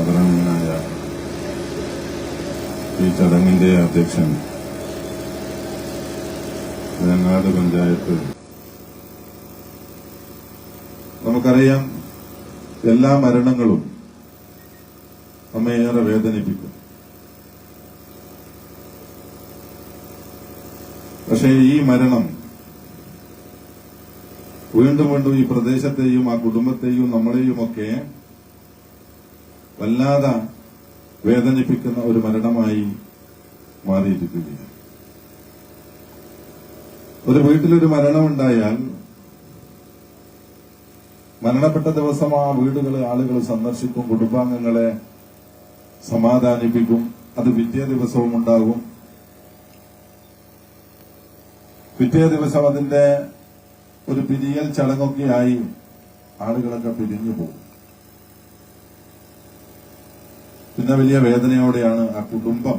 ആദരണീയനായ ഈ ചടങ്ങിന്റെ അധ്യക്ഷൻ വെങ്ങാട് പഞ്ചായത്ത്, നമുക്കറിയാം എല്ലാ മരണങ്ങളും നമ്മെ വേദനിപ്പിക്കും. പക്ഷേ ഈ മരണം വീണ്ടും വീണ്ടും ഈ പ്രദേശത്തെയും ആ കുടുംബത്തെയും നമ്മളെയുമൊക്കെ വല്ലാതെ വേദനിപ്പിക്കുന്ന ഒരു മരണമായി മാറിയിരിക്കുകയാണ്. ഒരു വീട്ടിലൊരു മരണമുണ്ടായാൽ മരണപ്പെട്ട ദിവസം ആ വീടുകളെ ആളുകൾ സന്ദർശിക്കും, കുടുംബാംഗങ്ങളെ സമാധാനിപ്പിക്കും. അത് പിറ്റേ ദിവസവും ഉണ്ടാകും. പിറ്റേ ദിവസം അതിന്റെ ഒരു പിരിയൽ ചടങ്ങൊക്കെയായി ആളുകളൊക്കെ പിരിഞ്ഞു പോകും. പിന്നെ വലിയ വേദനയോടെയാണ് ആ കുടുംബം,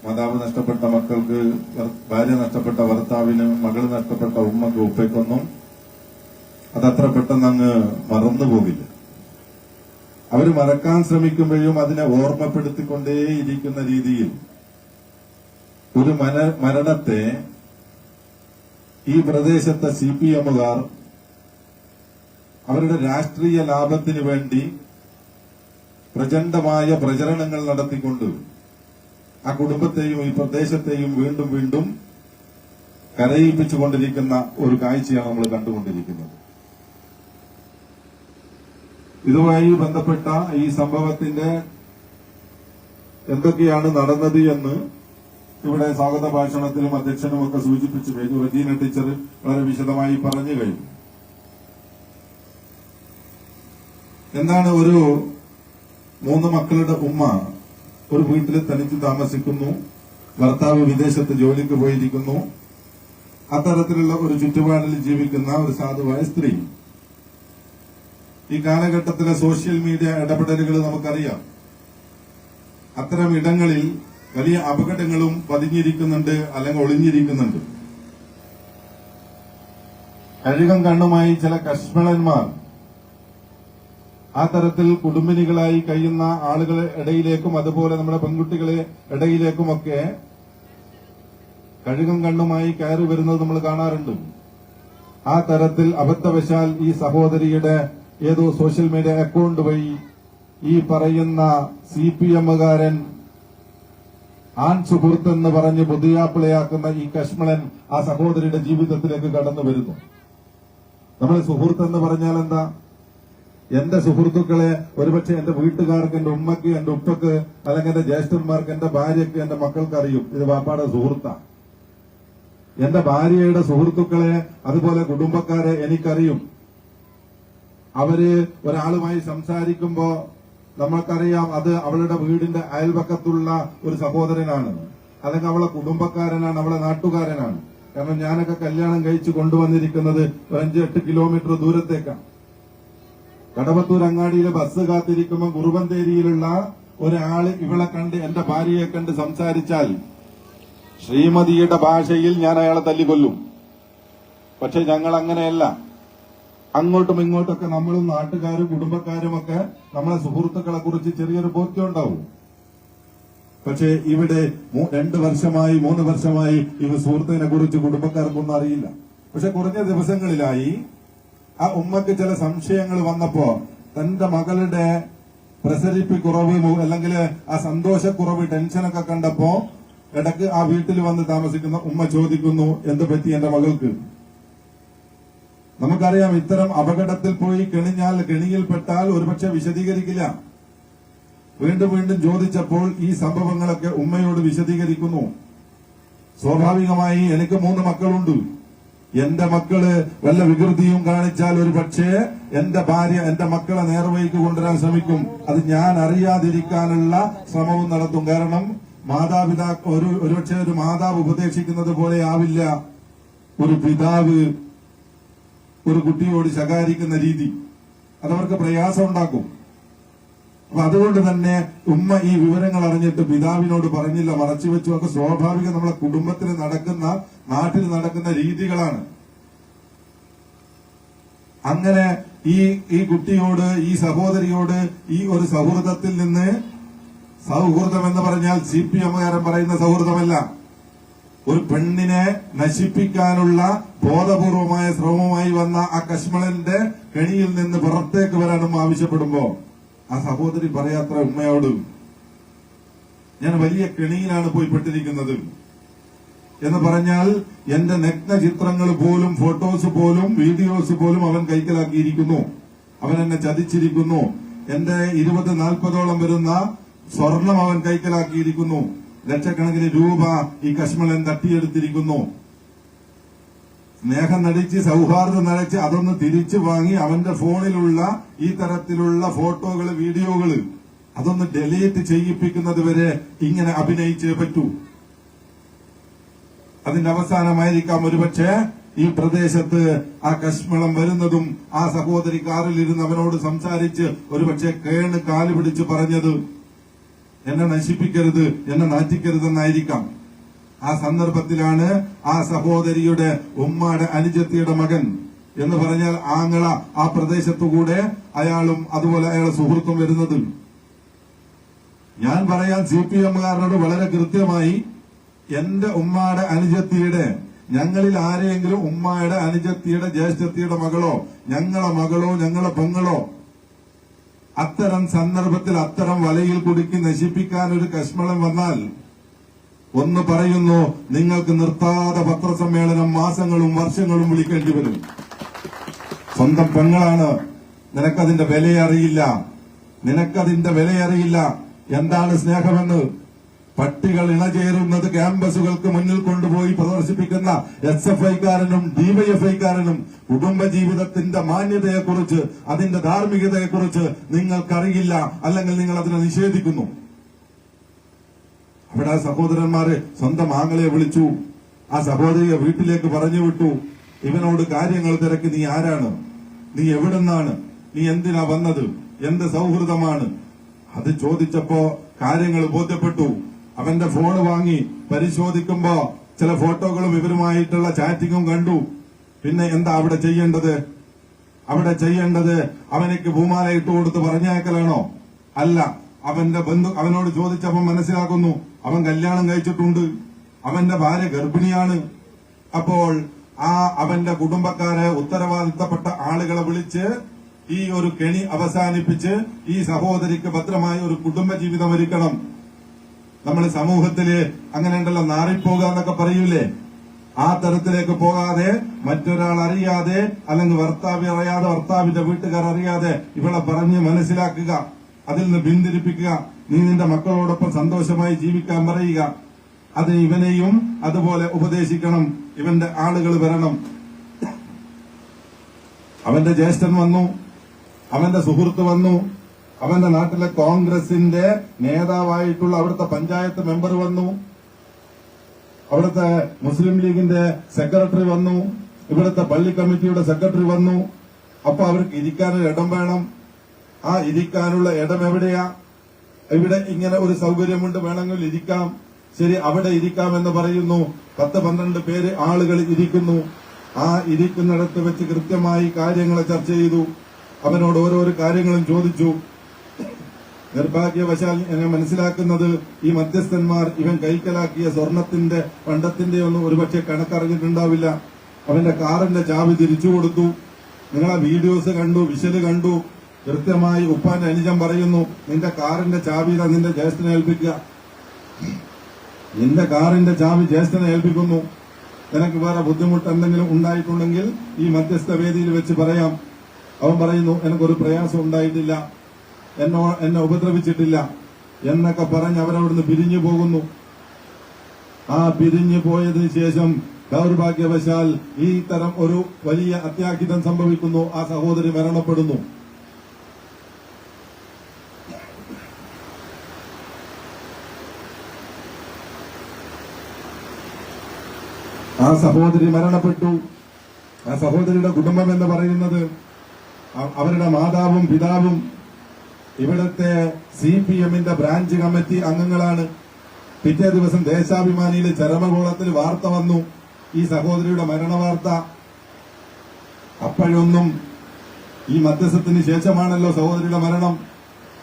മാതാവ് നഷ്ടപ്പെട്ട മക്കൾക്ക്, ഭാര്യ നഷ്ടപ്പെട്ട ഭർത്താവിന്, മകൾ നഷ്ടപ്പെട്ട ഉമ്മക്ക്, ഉപ്പയ്ക്കൊന്നും അതത്ര പെട്ടെന്ന് അങ്ങ് മറന്നുപോകില്ല. അവർ മറക്കാൻ ശ്രമിക്കുമ്പോഴും അതിനെ ഓർമ്മപ്പെടുത്തിക്കൊണ്ടേയിരിക്കുന്ന രീതിയിൽ ഒരു മരണത്തെ ഈ പ്രദേശത്തെ CPM-കാർ അവരുടെ രാഷ്ട്രീയ ലാഭത്തിന് വേണ്ടി പ്രചണ്ഡമായ പ്രചരണങ്ങൾ നടത്തിക്കൊണ്ട് ആ കുടുംബത്തെയും ഈ പ്രദേശത്തെയും വീണ്ടും വീണ്ടും കരയിപ്പിച്ചുകൊണ്ടിരിക്കുന്ന ഒരു കാഴ്ചയാണ് നമ്മൾ കണ്ടുകൊണ്ടിരിക്കുന്നത്. ഇതുമായി ബന്ധപ്പെട്ട ഈ സംഭവത്തിന്റെ എന്തൊക്കെയാണ് നടന്നത് എന്ന് ഇവിടെ സ്വാഗത ഭാഷണത്തിലും അധ്യക്ഷനുമൊക്കെ സൂചിപ്പിച്ചു കഴിഞ്ഞു. റജീന ടീച്ചർ വളരെ വിശദമായി പറഞ്ഞു കഴിഞ്ഞു. എന്താണ്, ഒരു 3 മക്കളുടെ ഉമ്മ ഒരു വീട്ടിൽ തനിച്ച് താമസിക്കുന്നു. ഭർത്താവ് വിദേശത്ത് ജോലിക്ക് പോയിരിക്കുന്നു. അത്തരത്തിലുള്ള ഒരു ചുറ്റുപാടിൽ ജീവിക്കുന്ന ഒരു സാധുവായ സ്ത്രീ. ഈ കാലഘട്ടത്തിലെ സോഷ്യൽ മീഡിയ ഇടപെടലുകൾ നമുക്കറിയാം. അത്തരം ഇടങ്ങളിൽ വലിയ അപകടങ്ങളും പതിഞ്ഞിരിക്കുന്നുണ്ട്, അല്ലെങ്കിൽ ഒളിഞ്ഞിരിക്കുന്നുണ്ട്. കഴുകം കണ്ണുമായി ചില കശ്മളന്മാർ ആ തരത്തിൽ കുടുംബിനികളായി കഴിയുന്ന ആളുകളെ ഇടയിലേക്കും അതുപോലെ നമ്മുടെ പെൺകുട്ടികളെ ഇടയിലേക്കുമൊക്കെ കഴുകം കണ്ണുമായി കയറി വരുന്നത് നമ്മൾ കാണാറുണ്ട്. ആ തരത്തിൽ അബദ്ധവശാൽ ഈ സഹോദരിയുടെ ഏതോ സോഷ്യൽ മീഡിയ അക്കൗണ്ട് വഴി ഈ പറയുന്ന CPM-കാരൻ ആൺ സുഹൃത്തെന്ന് പറഞ്ഞ് ബുദ്ധിയാപ്പിളയാക്കുന്ന ഈ കശ്മളൻ ആ സഹോദരിയുടെ ജീവിതത്തിലേക്ക് കടന്നു വരുന്നു. നമ്മൾ സുഹൃത്തെന്ന് പറഞ്ഞാൽ എന്താ? എന്റെ സുഹൃത്തുക്കളെ ഒരുപക്ഷെ എന്റെ വീട്ടുകാർക്ക്, എന്റെ ഉമ്മക്ക്, എന്റെ ഉപ്പക്ക്, അല്ലെങ്കിൽ എന്റെ ജ്യേഷ്ഠന്മാർക്ക്, എന്റെ ഭാര്യയ്ക്ക്, എന്റെ മക്കൾക്ക് അറിയും ഇത് വാപ്പാടെ സുഹൃത്താണ്. എന്റെ ഭാര്യയുടെ സുഹൃത്തുക്കളെ അതുപോലെ കുടുംബക്കാരെ എനിക്കറിയും. അവര് ഒരാളുമായി സംസാരിക്കുമ്പോ നമ്മൾക്കറിയാം അത് അവളുടെ വീടിന്റെ അയൽപക്കത്തുള്ള ഒരു സഹോദരനാണ്, അല്ലെങ്കിൽ അവളെ കുടുംബക്കാരനാണ്, അവളെ നാട്ടുകാരനാണ്. കാരണം ഞാനൊക്കെ കല്യാണം കഴിച്ചു കൊണ്ടുവന്നിരിക്കുന്നത് 5-8 കിലോമീറ്റർ ദൂരത്തേക്കാണ്. കടവത്തൂർ അങ്ങാടിയിലെ ബസ് കാത്തിരിക്കുമ്പോൾ കുറുവന്തേരിയിലുള്ള ഒരാള് ഇവളെ കണ്ട്, എന്റെ ഭാര്യയെ കണ്ട് സംസാരിച്ചാൽ ശ്രീമതിയുടെ ഭാഷയിൽ ഞാൻ അയാളെ തല്ലിക്കൊല്ലും. പക്ഷെ ഞങ്ങൾ അങ്ങനെയല്ല. അങ്ങോട്ടും ഇങ്ങോട്ടൊക്കെ നമ്മളും നാട്ടുകാരും കുടുംബക്കാരുമൊക്കെ നമ്മളെ സുഹൃത്തുക്കളെ കുറിച്ച് ചെറിയൊരു ബോധ്യം ഉണ്ടാവും. പക്ഷെ ഇവിടെ 2 വർഷമായി 3 വർഷമായി ഇവ സുഹൃത്തിനെ കുറിച്ച് കുടുംബക്കാർക്കൊന്നും അറിയില്ല. പക്ഷെ കുറഞ്ഞ ദിവസങ്ങളിലായി ആ ഉമ്മക്ക് ചില സംശയങ്ങൾ വന്നപ്പോ തന്റെ മകളുടെ പ്രസരിപ്പ് കുറവ്, അല്ലെങ്കിൽ ആ സന്തോഷക്കുറവ്, ടെൻഷനൊക്കെ കണ്ടപ്പോ ഇടയ്ക്ക് ആ വീട്ടിൽ വന്ന് താമസിക്കുന്ന ഉമ്മ ചോദിക്കുന്നു, എന്ത് പറ്റി എന്റെ മകൾക്ക്? നമുക്കറിയാം ഇത്തരം അപകടത്തിൽ പോയി കെണിയിൽപ്പെട്ടാൽ ഒരുപക്ഷെ വിശദീകരിക്കില്ല. വീണ്ടും വീണ്ടും ചോദിച്ചപ്പോൾ ഈ സംഭവങ്ങളൊക്കെ ഉമ്മയോട് വിശദീകരിക്കുന്നു. സ്വാഭാവികമായി എനിക്ക് 3 മക്കളുണ്ട്. എന്റെ മക്കള് വല്ല വികൃതിയും കാണിച്ചാൽ ഒരു പക്ഷേ എന്റെ ഭാര്യ എന്റെ മക്കളെ നേർവഴിക്ക് കൊണ്ടുവരാൻ ശ്രമിക്കും. അത് ഞാൻ അറിയാതിരിക്കാനുള്ള ശ്രമവും നടത്തും. കാരണം മാതാപിതാക്കൾ ഒരുപക്ഷെ ഒരു മാതാവ് ഉപദേശിക്കുന്നത് പോലെ ആവില്ല ഒരു പിതാവ് ഒരു കുട്ടിയോട് ശകാരിക്കുന്ന രീതി. അതവർക്ക് പ്രയാസം ഉണ്ടാക്കും. അപ്പൊ അതുകൊണ്ട് തന്നെ ഉമ്മ ഈ വിവരങ്ങൾ അറിഞ്ഞിട്ട് പിതാവിനോട് പറഞ്ഞില്ല, മറച്ചുവെച്ചു. ഒക്കെ സ്വാഭാവികം നമ്മളെ കുടുംബത്തിൽ നടക്കുന്ന, നാട്ടിൽ നടക്കുന്ന രീതികളാണ്. അങ്ങനെ ഈ കുട്ടിയോട്, ഈ സഹോദരിയോട് ഈ ഒരു സൗഹൃദത്തിൽ നിന്ന്, സൗഹൃദം എന്ന് പറഞ്ഞാൽ CPM-കാരൻ പറയുന്ന സൗഹൃദമല്ല, ഒരു പെണ്ണിനെ നശിപ്പിക്കാനുള്ള ബോധപൂർവമായ ശ്രമവുമായി വന്ന ആ കശ്മലന്റെ കെണിയിൽ നിന്ന് പുറത്തേക്ക് വരാനും ആവശ്യപ്പെടുമ്പോ ആ സഹോദരി പറയാത്ര ഉമ്മയോട്, ഞാൻ വലിയ കെണിയിലാണ് പോയി പെട്ടിരിക്കുന്നത് എന്ന് പറഞ്ഞാൽ എന്റെ നഗ്ന ചിത്രങ്ങൾ പോലും, ഫോട്ടോസ് പോലും, വീഡിയോസ് പോലും അവൻ കൈക്കലാക്കിയിരിക്കുന്നു. അവൻ എന്നെ ചതിച്ചിരിക്കുന്നു. എന്റെ 20-40ഓളം വരുന്ന സ്വർണം അവൻ കൈക്കലാക്കിയിരിക്കുന്നു. ലക്ഷക്കണക്കിന് രൂപ ഈ കശ്മലൻ തട്ടിയെടുത്തിരിക്കുന്നു. സ്നേഹം നടിച്ച്, സൗഹാർദ്ദം നടിച്ച് അതൊന്ന് തിരിച്ചു വാങ്ങി അവന്റെ ഫോണിലുള്ള ഈ തരത്തിലുള്ള ഫോട്ടോകള്, വീഡിയോകള് അതൊന്ന് ഡെലീറ്റ് ചെയ്യിപ്പിക്കുന്നത് വരെ ഇങ്ങനെ അഭിനയിച്ചേ പറ്റൂ. അതിന്റെ അവസാനമായിരിക്കാം ഒരുപക്ഷെ ഈ പ്രദേശത്ത് ആ കശ്മളം വരുന്നതും ആ സഹോദരി കാറിലിരുന്ന് അവനോട് സംസാരിച്ച് ഒരുപക്ഷെ കേണ് കാല് പിടിച്ച് പറഞ്ഞത് എന്നെ നശിപ്പിക്കരുത്, എന്നെ നാറ്റിക്കരുതെന്നായിരിക്കാം. ആ സന്ദർഭത്തിലാണ് ആ സഹോദരിയുടെ ഉമ്മയുടെ അനുജത്തിയുടെ മകൻ എന്ന് പറഞ്ഞാൽ ആങ്ങള ആ പ്രദേശത്തുകൂടെ അയാളും അതുപോലെ അയാളെ സുഹൃത്തും വരുന്നത്. ഞാൻ പറയാൻ CPM-കാരനോട് വളരെ കൃത്യമായി, എന്റെ ഉമ്മയുടെ അനുജത്തിയുടെ, ഞങ്ങളിൽ ആരെയെങ്കിലും ഉമ്മയുടെ അനുജത്തിയുടെ ജ്യേഷ്ഠത്തിയുടെ മകളോ ഞങ്ങളെ മകളോ ഞങ്ങളെ പെങ്ങളോ അത്തരം സന്ദർഭത്തിൽ അത്തരം വലയിൽ കുടുക്കി നശിപ്പിക്കാൻ ഒരു കശ്മളം വന്നാൽ ഒന്ന് പറയുന്നു, നിങ്ങൾക്ക് നിർത്താതെ പത്രസമ്മേളനം മാസങ്ങളും വർഷങ്ങളും വിളിക്കേണ്ടി വരും. സ്വന്തം പെങ്ങളാണ്, നിനക്കതിന്റെ വിലയറിയില്ല, നിനക്കതിന്റെ വിലയറിയില്ല. എന്താണ് സ്നേഹമെന്ന്? പട്ടികൾ ഇണചേരുന്നത് ക്യാമ്പസുകൾക്ക് മുന്നിൽ കൊണ്ടുപോയി പ്രദർശിപ്പിക്കുന്ന SFI-കാരനും DYFI-കാരനും കുടുംബജീവിതത്തിന്റെ മാന്യതയെക്കുറിച്ച്, അതിന്റെ ധാർമ്മികതയെക്കുറിച്ച് നിങ്ങൾക്കറിയില്ല, അല്ലെങ്കിൽ നിങ്ങൾ അതിനെ നിഷേധിക്കുന്നു. അവിടെ ആ സഹോദരന്മാര് സ്വന്തം ആങ്ങളെ വിളിച്ചു, ആ സഹോദരിയെ വീട്ടിലേക്ക് പറഞ്ഞു വിട്ടു. ഇവനോട് കാര്യങ്ങൾ തിരക്കി, നീ ആരാണ്, നീ എവിടുന്നാണ്, നീ എന്തിനാ വന്നത്, എന്ത് സൗഹൃദമാണ്? അത് ചോദിച്ചപ്പോ കാര്യങ്ങൾ ബോധ്യപ്പെട്ടു. അവന്റെ ഫോണ് വാങ്ങി പരിശോധിക്കുമ്പോ ചില ഫോട്ടോകളും ഇവരുമായിട്ടുള്ള ചാറ്റിങ്ങും കണ്ടു. പിന്നെ എന്താ അവിടെ ചെയ്യേണ്ടത്? അവിടെ ചെയ്യേണ്ടത് അവനക്ക് പൂമാല ഇട്ട് കൊടുത്ത് പറഞ്ഞയക്കലാണോ? അല്ല. അവന്റെ അവനോട് ചോദിച്ചപ്പോൾ മനസ്സിലാക്കുന്നു അവൻ കല്യാണം കഴിച്ചിട്ടുണ്ട്, അവന്റെ ഭാര്യ ഗർഭിണിയാണ്. അപ്പോൾ അവന്റെ കുടുംബക്കാരെ, ഉത്തരവാദിത്തപ്പെട്ട ആളുകളെ വിളിച്ച് ഈ ഒരു കെണി അവസാനിപ്പിച്ച് ഈ സഹോദരിക്ക് ഭദ്രമായ ഒരു കുടുംബജീവിതം ഒരുക്കണം. നമ്മൾ സമൂഹത്തില് അങ്ങനെ ഉണ്ടല്ലോ, നാറിപ്പോകുക എന്നൊക്കെ പറയൂലേ, ആ തരത്തിലേക്ക് പോകാതെ, മറ്റൊരാൾ അറിയാതെ, അല്ലെങ്കിൽ ഭർത്താവ് അറിയാതെ, ഭർത്താവിന്റെ വീട്ടുകാർ അറിയാതെ ഇവളെ പറഞ്ഞ് മനസ്സിലാക്കുക, അതിൽ നിന്ന് പിന്തിരിപ്പിക്കുക, നീ നിന്റെ മക്കളോടൊപ്പം സന്തോഷമായി ജീവിക്കാൻ പറയുക. അത് ഇവനെയും അതുപോലെ ഉപദേശിക്കണം. ഇവന്റെ ആളുകൾ വരണം. അവന്റെ ജ്യേഷ്ഠൻ വന്നു, അവന്റെ സുഹൃത്ത് വന്നു, അവന്റെ നാട്ടിലെ കോൺഗ്രസിന്റെ നേതാവായിട്ടുള്ള അവിടുത്തെ പഞ്ചായത്ത് മെമ്പർ വന്നു, അവിടുത്തെ മുസ്ലിം ലീഗിന്റെ സെക്രട്ടറി വന്നു, ഇവിടുത്തെ പള്ളി കമ്മിറ്റിയുടെ സെക്രട്ടറി വന്നു. അപ്പൊ അവർക്ക് ഇരിക്കാനൊരു ഇടം വേണം. ആ ഇരിക്കാനുള്ള ഇടം എവിടെയാ? ഇവിടെ ഇങ്ങനെ ഒരു സൗകര്യമുണ്ട്, വേണമെങ്കിൽ ഇരിക്കാം. ശരി, അവിടെ ഇരിക്കാമെന്ന് പറയുന്നു. 10-12 പേര് ആളുകൾ ഇരിക്കുന്നു. ആ ഇരിക്കുന്നിടത്ത് വെച്ച് കൃത്യമായി കാര്യങ്ങൾ ചർച്ച ചെയ്തു. അവനോട് ഓരോരോ കാര്യങ്ങളും ചോദിച്ചു. നിർഭാഗ്യവശാൽ ഞാൻ മനസ്സിലാക്കുന്നത് ഈ മധ്യസ്ഥന്മാർ ഇവൻ കൈക്കലാക്കിയ സ്വർണത്തിന്റെ പണ്ടത്തിന്റെ ഒന്നും ഒരുപക്ഷെ കണക്കറിഞ്ഞിട്ടുണ്ടാവില്ല. അവന്റെ കാറിന്റെ ചാവി തിരിച്ചു കൊടുത്തു. നിങ്ങൾ ആ വീഡിയോസ് കണ്ടു, വിഷല് കണ്ടു. കൃത്യമായി ഉപ്പാന്റെ അനുജൻ പറയുന്നു, നിന്റെ കാറിന്റെ ചാവി നിന്റെ ജ്യേഷ്ഠനെ ഏൽപ്പിക്കുക, നിന്റെ കാറിന്റെ ചാവി ജ്യേഷ്ഠനെ ഏൽപ്പിക്കുന്നു. നിനക്ക് വേറെ ബുദ്ധിമുട്ട് എന്തെങ്കിലും ഉണ്ടായിട്ടുണ്ടെങ്കിൽ ഈ മധ്യസ്ഥ വേദിയിൽ വെച്ച് പറയാം. അവൻ പറയുന്നു, എനിക്കൊരു പ്രയാസം ഉണ്ടായിട്ടില്ല, എന്നെ ഉപദ്രവിച്ചിട്ടില്ല എന്നൊക്കെ പറഞ്ഞ് അവരവിടുന്ന് പിരിഞ്ഞു പോകുന്നു. ആ പിരിഞ്ഞു പോയതിനു ശേഷം ദൗർഭാഗ്യവശാൽ ഈ തരം ഒരു വലിയ അത്യാഹിതം സംഭവിക്കുന്നു. ആ സഹോദരി മരണപ്പെടുന്നു. ആ സഹോദരി മരണപ്പെട്ടു. ആ സഹോദരിയുടെ കുടുംബം എന്ന് പറയുന്നത് അവരുടെ മാതാവും പിതാവും ഇവിടുത്തെ CPM-ന്റെ ബ്രാഞ്ച് കമ്മിറ്റി അംഗങ്ങളാണ്. പിറ്റേ ദിവസം ദേശാഭിമാനിയിലെ ചരമകോളത്തിൽ വാർത്ത വന്നു, ഈ സഹോദരിയുടെ മരണവാർത്ത. അപ്പോഴൊന്നും ഈ മധ്യസ്ഥത്തിന് ശേഷമാണല്ലോ സഹോദരിയുടെ മരണം.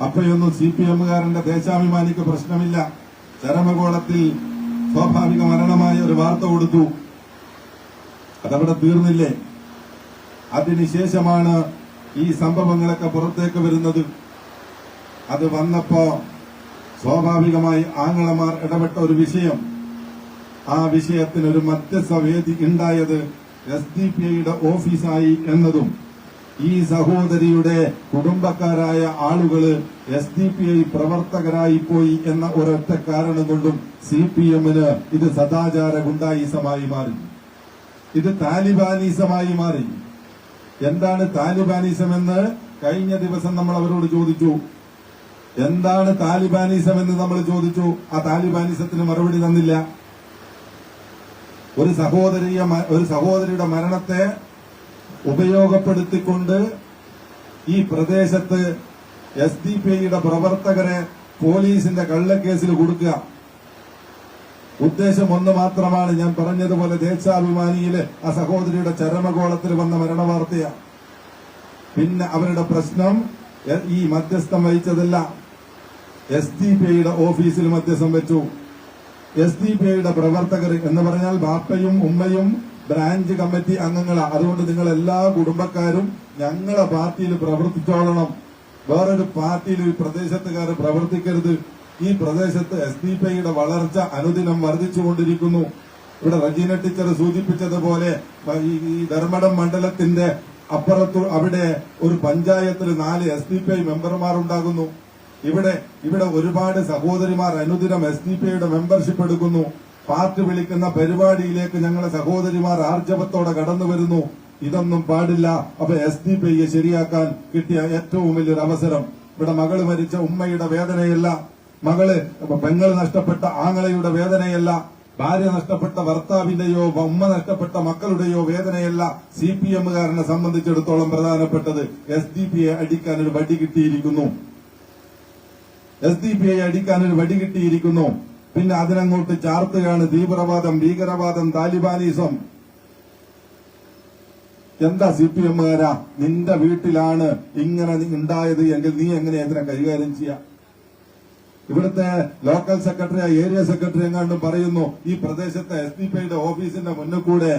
അപ്പോഴൊന്നും CPM-കാരന്റെ ദേശാഭിമാനിക്ക് പ്രശ്നമില്ല. ചരമകോളത്തിൽ സ്വാഭാവിക മരണമായ ഒരു വാർത്ത കൊടുത്തു. അതവിടെ തീർന്നില്ലേ? അതിനുശേഷമാണ് ഈ സംഭവങ്ങളൊക്കെ പുറത്തേക്ക് വരുന്നത്. അത് വന്നപ്പോ സ്വാഭാവികമായി ആങ്ങളമാർ ഇടപെട്ട ഒരു വിഷയം, ആ വിഷയത്തിന് ഒരു മധ്യസ്ഥ വേദി ഉണ്ടായത് SDPIയുടെ ഓഫീസായി എന്നതും ഈ സഹോദരിയുടെ കുടുംബക്കാരായ ആളുകള് SDPI പ്രവർത്തകരായി പോയി എന്ന ഒരൊറ്റ കാരണം കൊണ്ടും CPM-ന് ഇത് സദാചാര ഗുണ്ടായിസമായി മാറി. ഇത് താലിബാനിസമായി മാറി. എന്താണ് താലിബാനിസം എന്ന് കഴിഞ്ഞ ദിവസം നമ്മൾ അവരോട് ചോദിച്ചു. എന്താണ് താലിബാനിസം എന്ന് നമ്മൾ ചോദിച്ചു. ആ താലിബാനിസത്തിന് മറുപടി തന്നില്ല. ഒരു സഹോദരിയുടെ മരണത്തെ ഉപയോഗപ്പെടുത്തിക്കൊണ്ട് ഈ പ്രദേശത്ത് SDPIയുടെ പ്രവർത്തകരെ പോലീസിന്റെ കള്ളക്കേസിൽ കൊടുക്കുക. ഉദ്ദേശം ഒന്ന് മാത്രമാണ്. ഞാൻ പറഞ്ഞതുപോലെ ദേശാഭിമാനിയില് ആ സഹോദരിയുടെ ചരമകോളത്തിൽ വന്ന മരണവാർത്തയാണ്. പിന്നെ അവരുടെ പ്രശ്നം ഈ മധ്യസ്ഥം വഹിച്ചതല്ല, SDPIയുടെ ഓഫീസിൽ മധ്യസ്ഥം വെച്ചു. SDPIയുടെ പ്രവർത്തകർ എന്ന് പറഞ്ഞാൽ ബാപ്പയും ഉമ്മയും ബ്രാഞ്ച് കമ്മിറ്റി അംഗങ്ങളാണ്. അതുകൊണ്ട് നിങ്ങൾ എല്ലാ കുടുംബക്കാരും ഞങ്ങളെ പാർട്ടിയിൽ പ്രവർത്തിച്ചോളണം. വേറൊരു പാർട്ടിയിൽ ഈ പ്രദേശത്തുകാർ പ്രവർത്തിക്കരുത്. ഈ പ്രദേശത്ത് SDPIയുടെ വളർച്ച അനുദിനം വർദ്ധിച്ചുകൊണ്ടിരിക്കുന്നു. ഇവിടെ റജീന ടീച്ചർ സൂചിപ്പിച്ചതുപോലെ ഈ ധർമ്മടം മണ്ഡലത്തിന്റെ അപ്പുറത്തു അവിടെ ഒരു പഞ്ചായത്തിൽ 4 SDPI മെമ്പർമാർ ഉണ്ടാകുന്നു. ഇവിടെ ഒരുപാട് സഹോദരിമാർ അനുദിനം SDPIയുടെ മെമ്പർഷിപ്പ് എടുക്കുന്നു. പാർട്ടി വിളിക്കുന്ന പരിപാടിയിലേക്ക് ഞങ്ങളെ സഹോദരിമാർ ആർജവത്തോടെ കടന്നു വരുന്നു. ഇതൊന്നും പാടില്ല. അപ്പൊ SDPIയെ ശരിയാക്കാൻ കിട്ടിയ ഏറ്റവും വലിയൊരു അവസരം. ഇവിടെ മകള് മരിച്ച ഉമ്മയുടെ വേദനയല്ല, പെങ്ങൾ നഷ്ടപ്പെട്ട ആങ്ങളയുടെ വേദനയല്ല, ഭാര്യ നഷ്ടപ്പെട്ട ഭർത്താവിന്റെയോ ഉമ്മ നഷ്ടപ്പെട്ട മക്കളുടെയോ വേദനയല്ല CPM-കാരനെ സംബന്ധിച്ചിടത്തോളം പ്രധാനപ്പെട്ടത്. SDPIയെ അടിക്കാൻ ഒരു വടി കിട്ടിയിരിക്കുന്നു. SDPIയെ അടിക്കാൻ ഒരു വടി കിട്ടിയിരിക്കുന്നു. പിന്നെ അതിനങ്ങോട്ട് ചാർത്തുകയാണ് തീവ്രവാദം, ഭീകരവാദം, താലിബാനിസം. എന്താ CPM-കാരാ, നിന്റെ വീട്ടിലാണ് ഇങ്ങനെ ഉണ്ടായത് എങ്കിൽ നീ എങ്ങനെ അതിനെ കൈകാര്യം ചെയ്യാം? ഇവിടുത്തെ ലോക്കൽ സെക്രട്ടറി, ഏരിയ സെക്രട്ടറി എങ്ങാണ്ടും പറയുന്നു ഈ പ്രദേശത്തെ SDPIയുടെ ഓഫീസിന്റെ മുന്നിൽ കൂടെ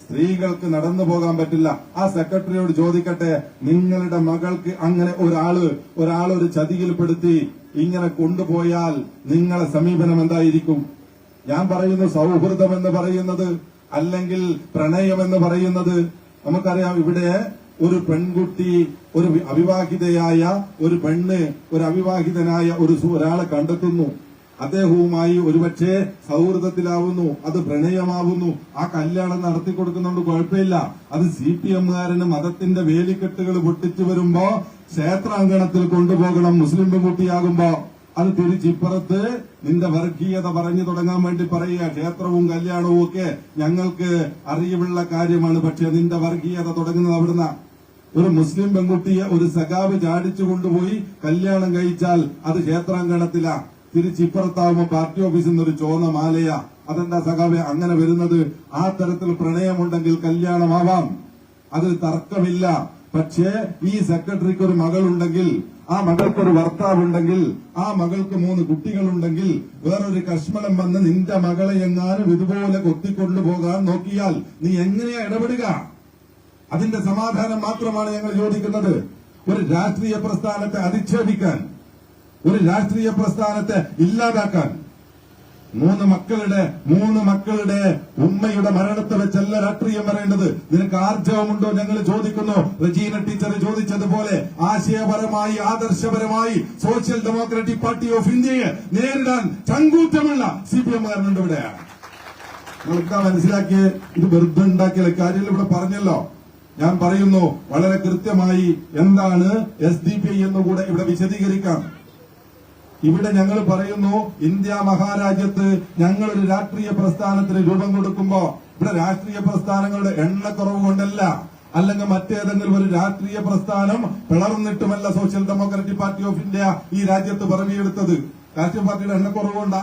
സ്ത്രീകൾക്ക് നടന്നു പോകാൻ പറ്റില്ല. ആ സെക്രട്ടറിയോട് ചോദിക്കട്ടെ, നിങ്ങളുടെ മകൾക്ക് അങ്ങനെ ഒരാളൊരു ചതിയിൽപ്പെടുത്തി ഇങ്ങനെ കൊണ്ടുപോയാൽ നിങ്ങളെ സമീപനം എന്തായിരിക്കും? ഞാൻ പറയുന്നു, സൗഹൃദം എന്ന് പറയുന്നത് അല്ലെങ്കിൽ പ്രണയം എന്ന് പറയുന്നത് നമുക്കറിയാം. ഇവിടെ ഒരു പെൺകുട്ടി, ഒരു അവിവാഹിതയായ ഒരു പെണ്ണ് ഒരു അവിവാഹിതനായ ഒരാളെ കണ്ടെത്തുന്നു. അദ്ദേഹവുമായി ഒരുപക്ഷെ സൗഹൃദത്തിലാവുന്നു, അത് പ്രണയമാവുന്നു. ആ കല്യാണം നടത്തി കൊടുക്കുന്നുണ്ട്, കുഴപ്പമില്ല. അത് CPM-കാരന് മതത്തിന്റെ വേലിക്കെട്ടുകൾ പൊട്ടിച്ചു വരുമ്പോ ക്ഷേത്രാങ്കണത്തിൽ കൊണ്ടുപോകണം. മുസ്ലിം പെൺകുട്ടിയാകുമ്പോ അത് തിരിച്ചിപ്പുറത്ത് നിന്റെ വർഗീയത പറഞ്ഞു തുടങ്ങാൻ വേണ്ടി പറയുക. ക്ഷേത്രവും കല്യാണവും ഒക്കെ ഞങ്ങൾക്ക് അറിവുള്ള കാര്യമാണ്, പക്ഷെ നിന്റെ വർഗീയത തുടങ്ങുന്നത് അവിടുന്ന. ഒരു മുസ്ലിം പെൺകുട്ടിയെ ഒരു സഖാവ് ചാടിച്ചു കൊണ്ടുപോയി കല്യാണം കഴിച്ചാൽ അത് ക്ഷേത്രാങ്കണത്തിലാ, തിരിച്ചിപ്പുറത്താവുമ്പോ പാർട്ടി ഓഫീസിൽ നിന്നൊരു ചോന്ന മാലയാ. അതെന്താ സഖാവെ അങ്ങനെ വരുന്നത്? ആ തരത്തിൽ പ്രണയമുണ്ടെങ്കിൽ കല്യാണമാവാം, അതിൽ തർക്കമില്ല. പക്ഷേ ഈ സെക്രട്ടറിക്ക് ഒരു മകളുണ്ടെങ്കിൽ, ആ മകൾക്കൊരു ഭർത്താവുണ്ടെങ്കിൽ, ആ മകൾക്ക് 3 കുട്ടികളുണ്ടെങ്കിൽ വേറൊരു കശ്മലം വന്ന് നിന്റെ മകളെ എങ്ങാനും ഇതുപോലെ കൊത്തിക്കൊണ്ടുപോകാൻ നോക്കിയാൽ നീ എങ്ങനെയാ ഇടപെടുക? അതിന്റെ സമാധാനം മാത്രമാണ് ഞങ്ങൾ ചോദിക്കുന്നത്. ഒരു രാഷ്ട്രീയ പ്രസ്ഥാനത്തെ അധിക്ഷേപിക്കാൻ, ഒരു രാഷ്ട്രീയ പ്രസ്ഥാനത്തെ ഇല്ലാതാക്കാൻ, 3 മക്കളുടെ ഉമ്മയുടെ മരണത്തെ വെച്ചല്ല രാഷ്ട്രീയം പറയേണ്ടത്. നിനക്ക് ആർജവമുണ്ടോ? ഞങ്ങൾ ചോദിക്കുന്നു. റജീന ടീച്ചർ ചോദിച്ചതുപോലെ ആശയപരമായി, ആദർശപരമായി സോഷ്യൽ ഡെമോക്രാറ്റിക് പാർട്ടി ഓഫ് ഇന്ത്യയെ നേരിടാൻ ചങ്കൂറ്റമുള്ള CPM-കാരനുണ്ട് ഇവിടെ. നിങ്ങളെന്താ മനസ്സിലാക്കിയ ഇത് വെറുതെ ഉണ്ടാക്കിയ കാര്യങ്ങൾ ഇവിടെ പറഞ്ഞല്ലോ. ഞാൻ പറയുന്നു വളരെ കൃത്യമായി എന്താണ് SDPI എന്നുകൂടെ ഇവിടെ വിശദീകരിക്കാം. ഇവിടെ ഞങ്ങൾ പറയുന്നു, ഇന്ത്യ മഹാരാജ്യത്ത് ഞങ്ങളൊരു രാഷ്ട്രീയ പ്രസ്ഥാനത്തിന് രൂപം കൊടുക്കുമ്പോ ഇവിടെ രാഷ്ട്രീയ പ്രസ്ഥാനങ്ങളുടെ എണ്ണക്കുറവ് കൊണ്ടല്ല, അല്ലെങ്കിൽ മറ്റേതെങ്കിലും ഒരു രാഷ്ട്രീയ പ്രസ്ഥാനം പിളർന്നിട്ടുമല്ല social democratic party of India ഈ രാജ്യത്ത് പിറവിയെടുത്തത്. രാഷ്ട്രീയ പാർട്ടിയുടെ എണ്ണക്കുറവ് കൊണ്ടാ.